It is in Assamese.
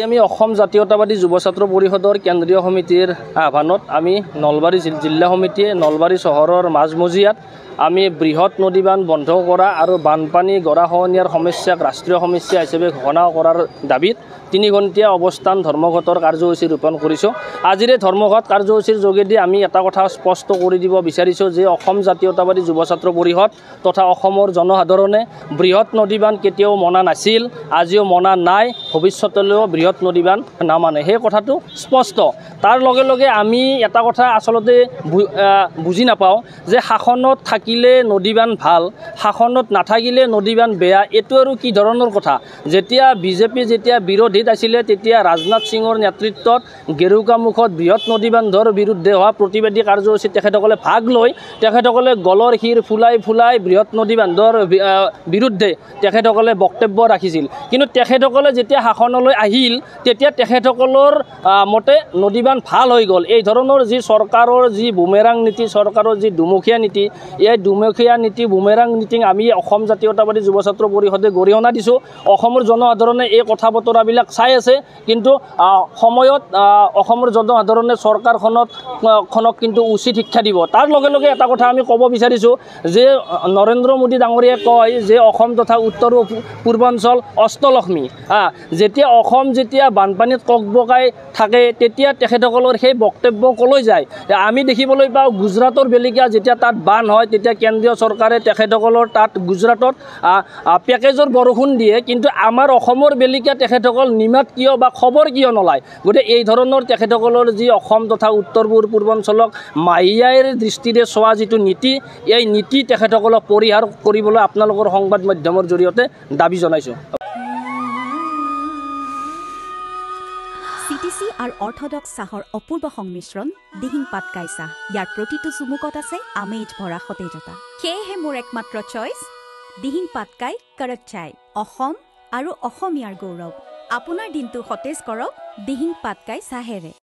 আমি অসম জাতীয়তাবাদী যুৱ ছাত্ৰ পৰিষদৰ কেন্দ্ৰীয় সমিতিৰ আহ্বানত আমি নলবাৰী জিলা সমিতিয়ে নলবাৰী চহৰৰ মাজমজিয়াত আমি বৃহৎ নদীবান বন্ধ কৰা আৰু বানপানী গৰাখহনীয়াৰ সমস্যাক ৰাষ্ট্ৰীয় সমস্যা হিচাপে ঘোষণা কৰাৰ দাবীত 3 ঘণ্টীয়া অৱস্থান ধৰ্মঘটৰ কাৰ্যসূচী ৰূপণ কৰিছোঁ। আজিৰ এই ধৰ্মঘট কাৰ্যসূচীৰ যোগেদি আমি এটা কথা স্পষ্ট কৰি দিব বিচাৰিছোঁ যে অসম জাতীয়তাবাদী যুৱ ছাত্ৰ পৰিষদ তথা অসমৰ জনসাধাৰণে বৃহৎ নদীবান কেতিয়াও মনা নাছিল, আজিও মনা নাই, ভৱিষ্যতলৈও বৃহৎ নদীবান নামানে। সেই কথাটো স্পষ্ট। তাৰ লগে লগে আমি এটা কথা আচলতে বুজি নাপাওঁ যে শাসনত থাকিলে নদীবান ভাল, শাসনত নাথাকিলে নদীবান বেয়া। এইটো আৰু কি ধৰণৰ কথা? যেতিয়া বিজেপি যেতিয়া বিৰোধীত আছিলে তেতিয়া ৰাজনাথ সিঙৰ নেতৃত্বত গেৰুকামুখত বৃহৎ নদীবান্ধৰ বিৰুদ্ধে হোৱা প্ৰতিবাদী কাৰ্যসূচীত তেখেতসকলে ভাগ লৈ তেখেতসকলে গলৰ শিৰ ফুলাই ফুলাই বৃহৎ নদীবান্ধৰ বিৰুদ্ধে তেখেতসকলে বক্তব্য ৰাখিছিল। কিন্তু তেখেতসকলে যেতিয়া শাসনলৈ আহিল তেতিয়া তেখেতসকলৰ মতে নদীবান ভাল হৈ গ'ল। এই ধৰণৰ যি চৰকাৰৰ যি বুমেৰাং নীতি, চৰকাৰৰ যি দুমুখীয়া নীতি, এই দুমুখীয়া নীতি বুমেৰাং নীতিক আমি অসম জাতীয়তাবাদী যুৱ ছাত্ৰ পৰিষদে গৰিহণা দিছোঁ। অসমৰ জনসাধাৰণে এই কথা বতৰাবিলাক চাই আছে, কিন্তু সময়ত অসমৰ জনসাধাৰণে চৰকাৰখনক কিন্তু উচিত শিক্ষা দিব। তাৰ লগে লগে এটা কথা আমি ক'ব বিচাৰিছোঁ যে নৰেন্দ্ৰ মোদী ডাঙৰীয়াই কয় যে অসম তথা উত্তৰ পূৰ্বাঞ্চল অষ্টলক্ষ্মী। যেতিয়া অসম যেতিয়া বানপানীত ককবকাই থাকে তেতিয়া তেখেতসকলৰ সেই বক্তব্য ক'লৈ যায়? আমি দেখিবলৈ পাওঁ গুজৰাটৰ বেলিকা যেতিয়া তাত বান হয় তেতিয়া কেন্দ্ৰীয় চৰকাৰে তেখেতসকলৰ তাত গুজৰাটত পেকেজৰ বৰষুণ দিয়ে, কিন্তু আমাৰ অসমৰ বেলিকা তেখেতসকল নিমাত কিয় বা খবৰ কিয় নলয়? গতিকে এই ধৰণৰ তেখেতসকলৰ যি অসম তথা উত্তৰ পূৰ্বাঞ্চলক মাহিয়াৰ দৃষ্টিৰে চোৱা যিটো নীতি, এই নীতি তেখেতসকলক পৰিহাৰ কৰিবলৈ আপোনালোকৰ সংবাদ মাধ্যমৰ জৰিয়তে দাবী জনাইছোঁ। CTC আৰু অৰ্থডক্স চাহৰ অপূৰ্ব সংমিশ্ৰণ দিহিং পাটকাই চাহ। ইয়াৰ প্ৰতিটো চুমুকত আছে আমেজ ভৰা সতেজতা। সেয়েহে মোৰ একমাত্ৰ চইচ দিহিং পাটকাই কৰক চাই। অসম আৰু অসমীয়াৰ গৌৰৱ। আপোনাৰ দিনটো সতেজ কৰক দিহিং পাটকাই চাহেৰে।